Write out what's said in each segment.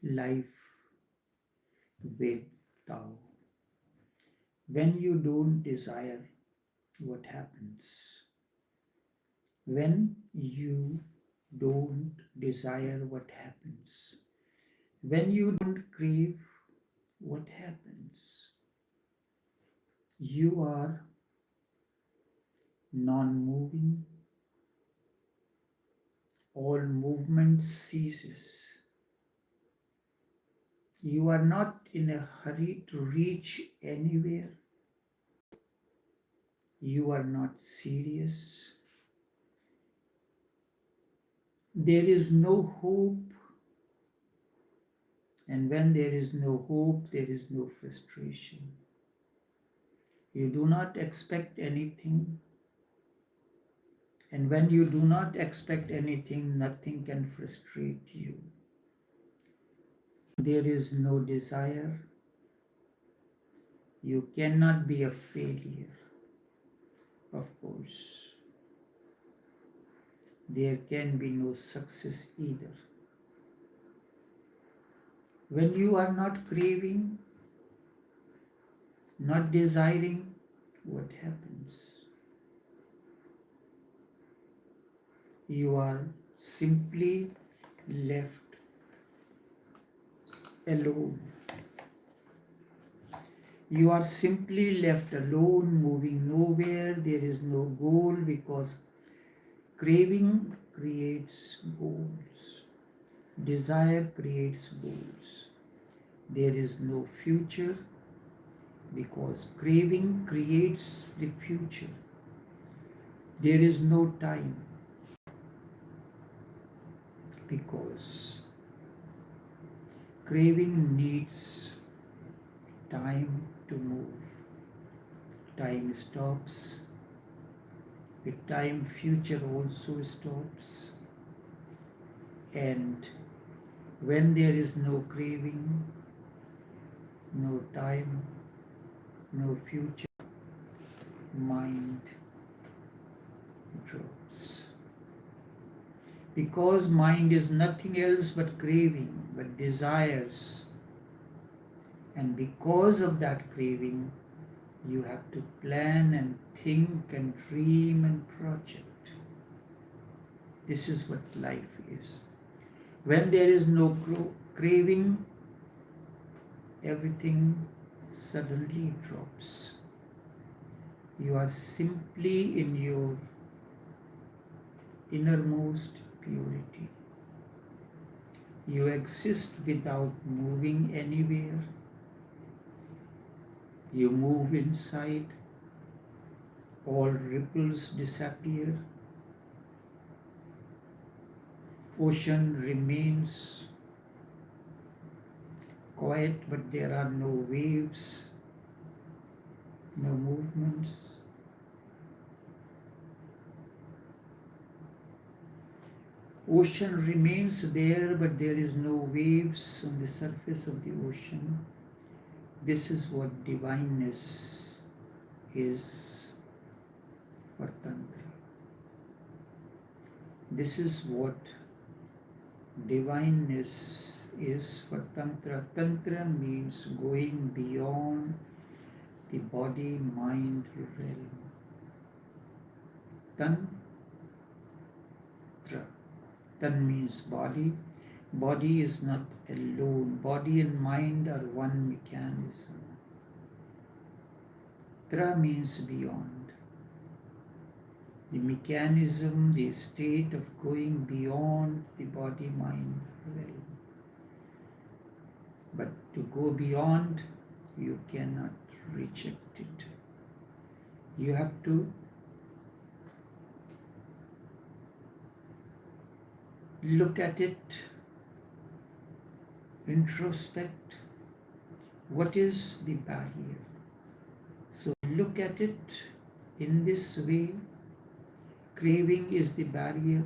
life with Tao. When you don't desire, what happens? When you don't desire, what happens? When you don't crave, what happens? You are non-moving, all movement ceases. You are not in a hurry to reach anywhere. You are not serious. There is no hope, and when there is no hope, there is no frustration. You do not expect anything, and when you do not expect anything, nothing can frustrate you. There is no desire. You cannot be a failure, of course. There can be no success either. When you are not craving, not desiring, what happens? You are simply left alone. You are simply left alone, moving nowhere. There is no goal because craving creates goals. Desire creates goals. There is no future because craving creates the future. There is no time because craving needs time to move. Time stops. With time, future also stops. And when there is no craving, no time, no future, mind drops. Because mind is nothing else but craving, but desires. And because of that craving, you have to plan and think and dream and project. This is what life is. When there is no craving, everything suddenly drops. You are simply in your innermost purity. You exist without moving anywhere. You move inside, all ripples disappear. Ocean remains quiet, but there are no waves, no movements. Ocean remains there, but there is no waves on the surface of the ocean. This is what divineness is for Tantra. This is what divineness is for Tantra. Tantra means going beyond the body-mind realm. Tantra. Tan means body. Body is not alone. Body and mind are one mechanism. Tra means beyond. The mechanism, the state of going beyond the body-mind realm. But to go beyond, you cannot reject it. You have to look at it, introspect. What is the barrier? So look at it in this way. Craving is the barrier.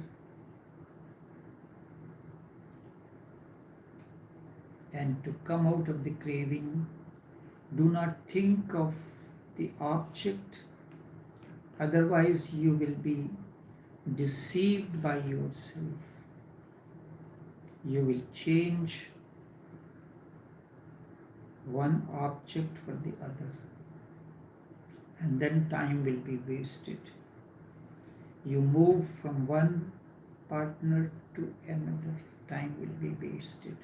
And to come out of the craving, do not think of the object, otherwise you will be deceived by yourself. You will change one object for the other, and then time will be wasted. You move from one partner to another, time will be wasted.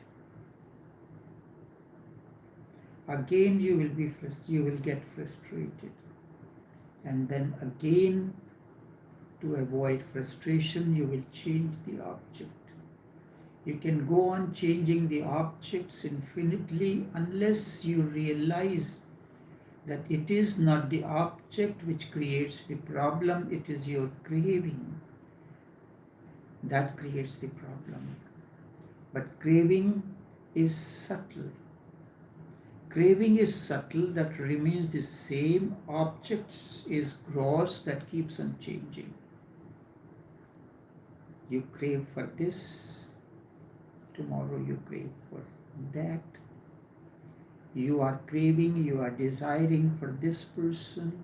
Again you will get frustrated, and then again, to avoid frustration, you will change the object. You can go on changing the objects infinitely unless you realize that it is not the object which creates the problem, it is your craving that creates the problem. But craving is subtle. Craving is subtle, that remains the same. Objects is gross, that keeps on changing. You crave for this, tomorrow you crave for that. You are craving, you are desiring for this person.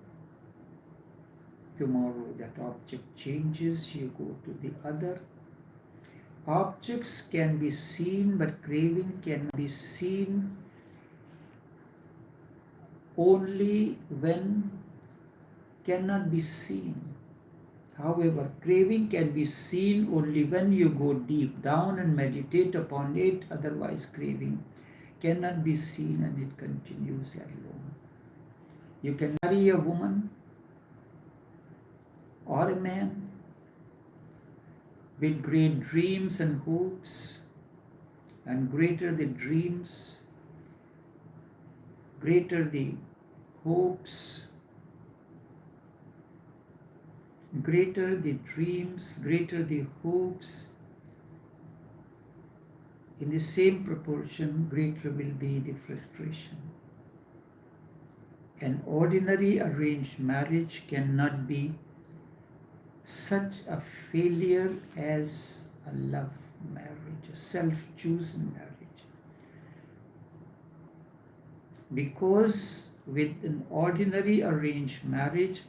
Tomorrow that object changes, you go to the other. Objects can be seen, but craving can be seen only when cannot be seen. However, craving can be seen only when you go deep down and meditate upon it. Otherwise, craving cannot be seen and it continues alone. You can marry a woman or a man with great dreams and hopes, and greater the dreams, greater the hopes, greater the dreams, greater the hopes, in the same proportion, greater will be the frustration. An ordinary arranged marriage cannot be such a failure as a love marriage, a self-chosen marriage. Because with an ordinary arranged marriage,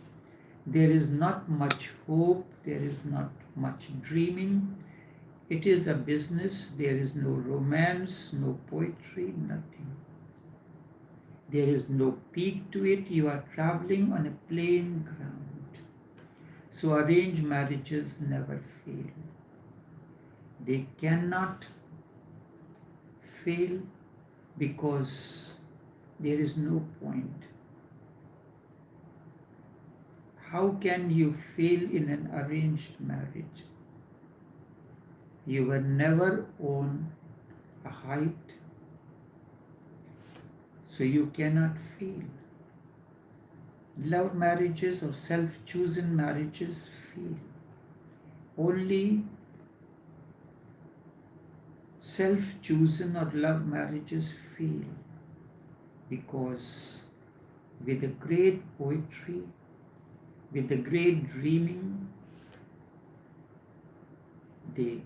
there is not much hope, there is not much dreaming. It is a business, there is no romance, no poetry, nothing. There is no peak to it, you are traveling on a plain ground. So arranged marriages never fail. They cannot fail because there is no point. How can you fail in an arranged marriage? You were never on a height, so you cannot fail. Love marriages or self-chosen marriages fail. Only self-chosen or love marriages fail because with the great poetry, with the great dreaming, they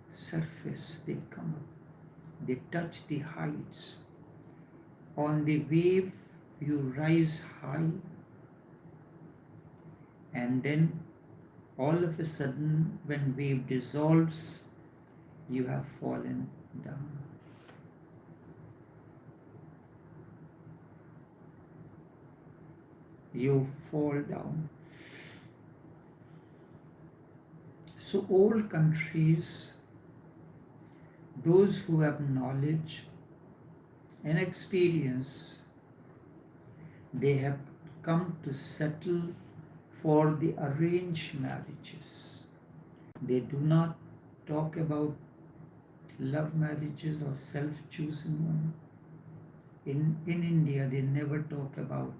surface, they come up, they touch the heights. On the wave, you rise high, and then all of a sudden, when wave dissolves, you have fallen down. You fall down. So all countries, those who have knowledge and experience, they have come to settle for the arranged marriages. They do not talk about love marriages or self-chosen one. In India, they never talking about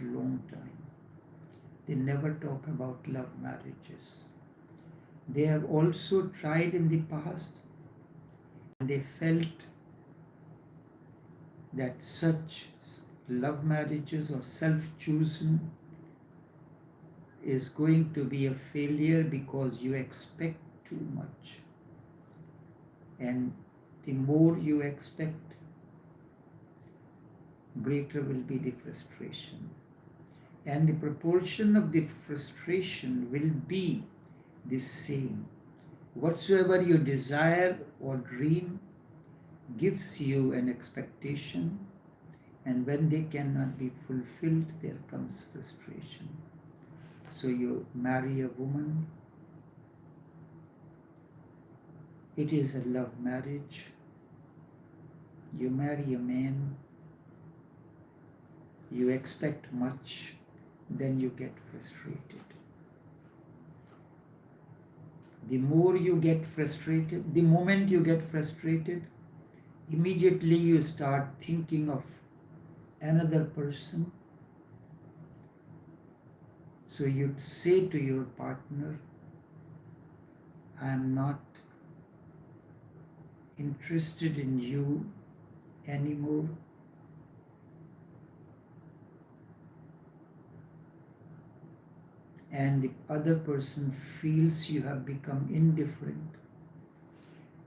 long time. They never talk about love marriages. They have also tried in the past, and they felt that such love marriages or self-chosen is going to be a failure because you expect too much. And the more you expect, greater will be the frustration. And the proportion of the frustration will be the same. Whatsoever you desire or dream, gives you an expectation, and when they cannot be fulfilled, there comes frustration. So you marry a woman, it is a love marriage. You marry a man, you expect much, then you get frustrated. The more you get frustrated, the moment you get frustrated, immediately you start thinking of another person. So you say to your partner, I am not interested in you anymore. And the other person feels you have become indifferent.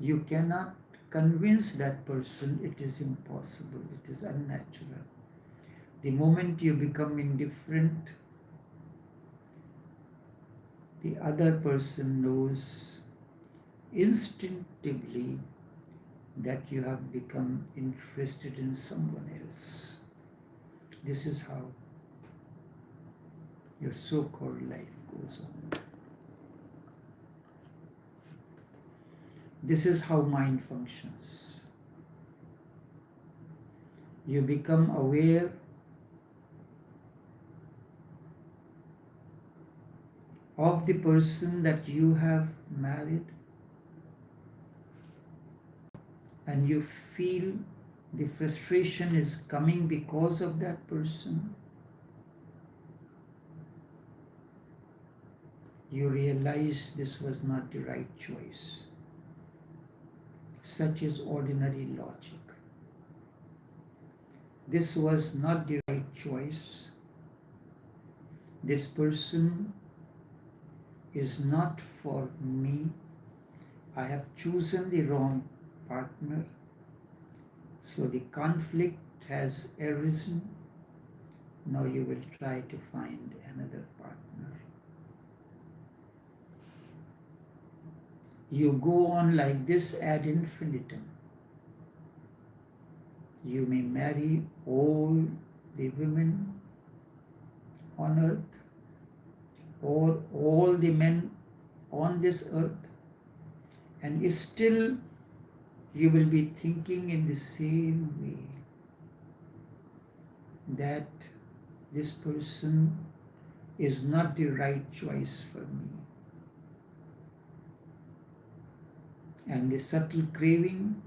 You cannot convince that person it is impossible, it is unnatural. The moment you become indifferent, the other person knows instinctively that you have become interested in someone else. This is how your so-called life goes on. This is how mind functions. You become aware of the person that you have married, and you feel the frustration is coming because of that person. You realize this was not the right choice. Such is ordinary logic. This was not the right choice. This person is not for me. I have chosen the wrong partner. So the conflict has arisen. Now you will try to find another partner. You go on like this ad infinitum. You may marry all the women on earth or all the men on this earth, and still you will be thinking in the same way that this person is not the right choice for me. And the subtle craving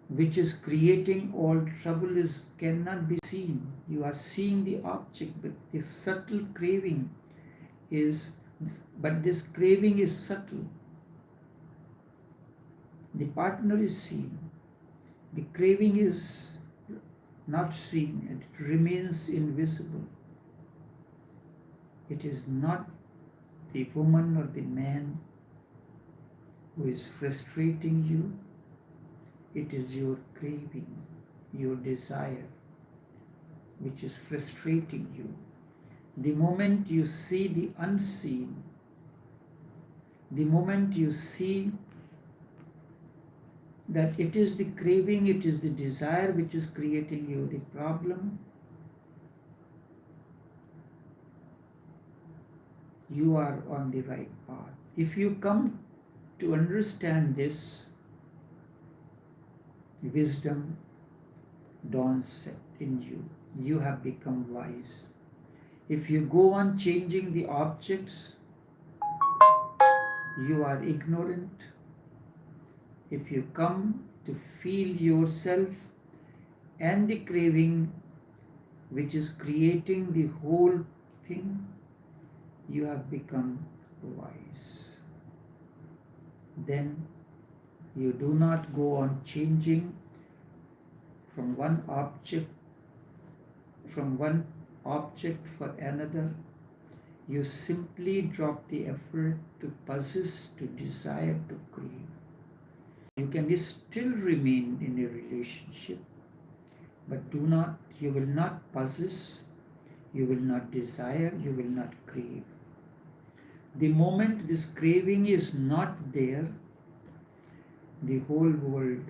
which is creating all trouble cannot be seen. You are seeing the object, but the subtle craving but this craving is subtle. The partner is seen. The craving is not seen, and it remains invisible. It is not the woman or the man who is frustrating you. It is your craving, your desire, which is frustrating you. The moment you see the unseen, the moment you see that it is the craving, it is the desire which is creating you the problem, you are on the right path. If you come to understand this, wisdom dawns in you. You have become wise. If you go on changing the objects, you are ignorant. If you come to feel yourself and the craving which is creating the whole thing, you have become wise. Then you do not go on changing from one object for another. You simply drop the effort to possess, to desire, to crave. You can still remain in a relationship, but you will not possess, you will not desire, you will not crave. The moment this craving is not there, the whole world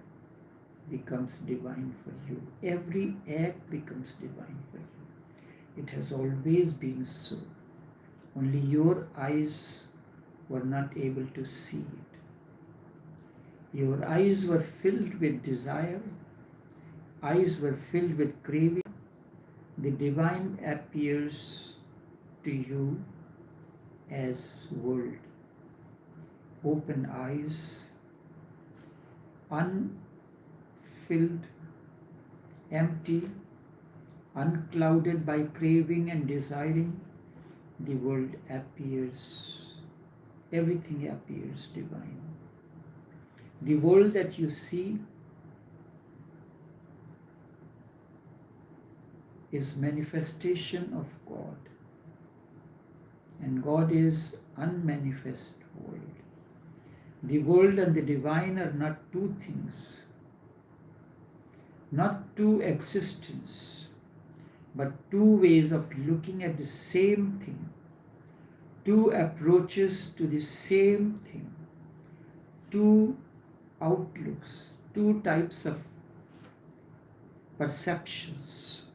becomes divine for you. Every act becomes divine for you. It has always been so. Only your eyes were not able to see it. Your eyes were filled with desire, eyes were filled with craving. The divine appears to you as world. Open eyes, unfilled, empty, unclouded by craving and desiring, the world appears, everything appears divine. The world that you see is manifestation of God, and God is unmanifest world. The world and the divine are not two things, not two existence, but two ways of looking at the same thing, two approaches to the same thing, two outlooks, two types of perceptions.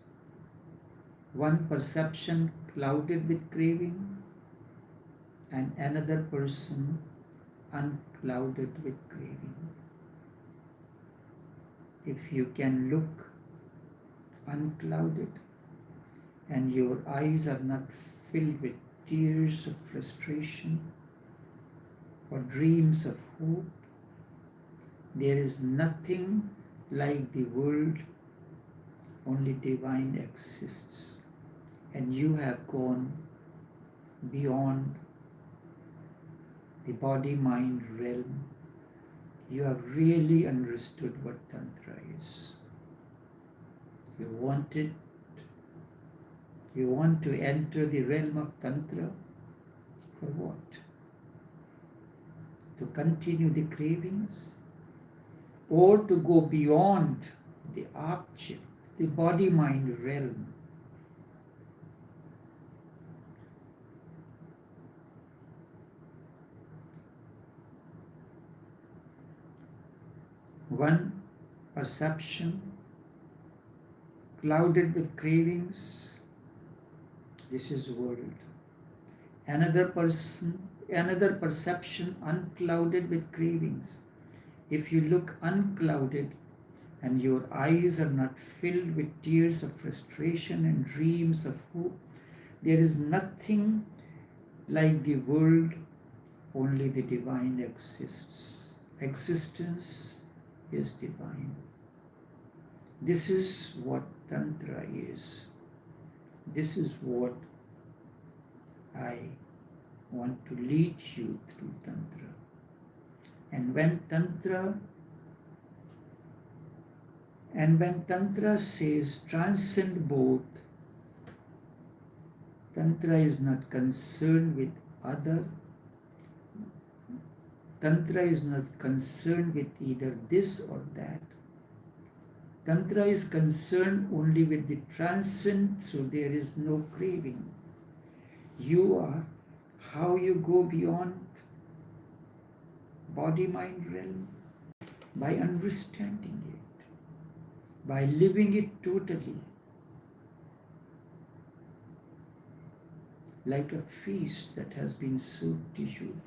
One perception clouded with craving, and another person unclouded with craving. If you can look unclouded and your eyes are not filled with tears of frustration or dreams of hope, there is nothing like the world, only divine exists. And you have gone beyond the body-mind realm. You have really understood what Tantra is. You want it. You want to enter the realm of Tantra. For what? To continue the cravings? Or to go beyond the object, the body-mind realm? One perception clouded with cravings, this is world. Another perception unclouded with cravings. If you look unclouded and your eyes are not filled with tears of frustration and dreams of hope, there is nothing like the world, only the divine exists. Existence is divine. This is what Tantra is. This is what I want to lead you through Tantra. And when Tantra says transcend both, Tantra is not concerned with other. Tantra is not concerned with either this or that. Tantra is concerned only with the transcend, so there is no craving. You are how you go beyond body-mind realm by understanding it, by living it totally, like a feast that has been served to you.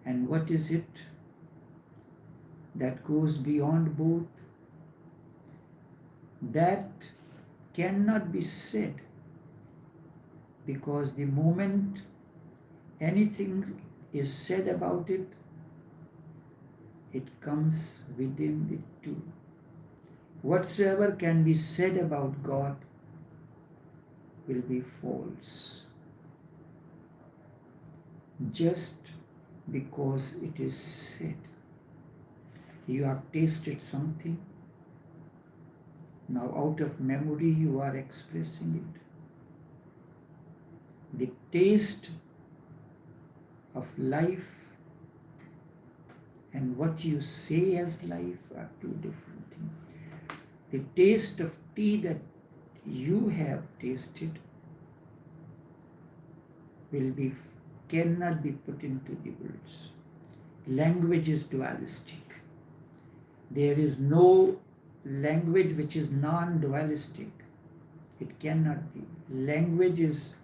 And what is it that goes beyond both? That cannot be said, because the moment anything is said about it, it comes within the two. Whatsoever can be said about God will be false, just because it is said. You have tasted something, now out of memory you are expressing it. The taste of life and what you say as life are two different things. The taste of tea that you have tasted cannot be put into the words. Language is dualistic. There is no language which is non-dualistic. It cannot be. Language is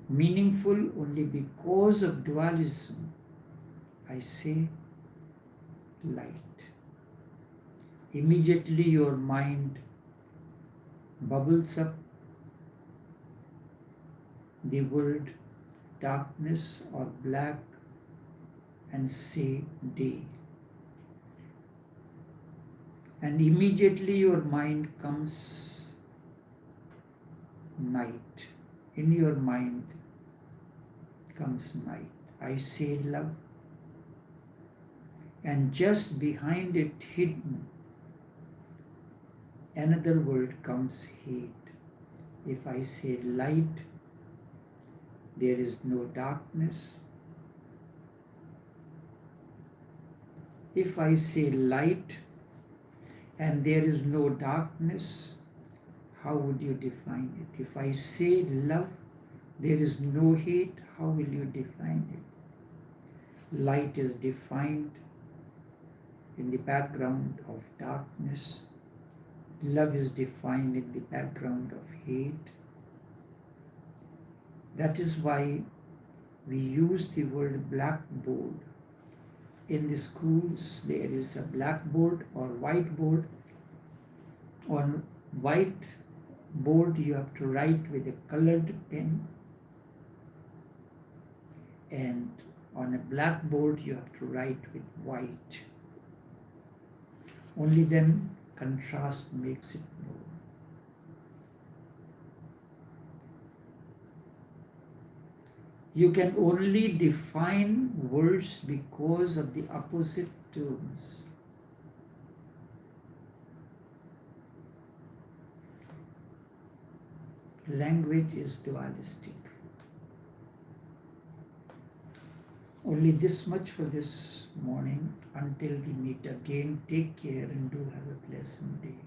meaningful only because of dualism. I say light. Immediately your mind bubbles up the word darkness or black and say day. And immediately your mind comes night. In your mind comes night. I say love. And just behind it hidden, another word comes hate. If I say light, there is no darkness. If I say light and there is no darkness, how would you define it? If I say love, there is no hate, how will you define it? Light is defined in the background of darkness. Love is defined in the background of hate. That is why we use the word blackboard. In the schools, there is a blackboard or whiteboard. On white board, you have to write with a colored pen. And on a blackboard, you have to write with white. Only then contrast makes it known. You can only define words because of the opposite terms. Language is dualistic. Only this much for this morning. Until we meet again, take care and do have a pleasant day.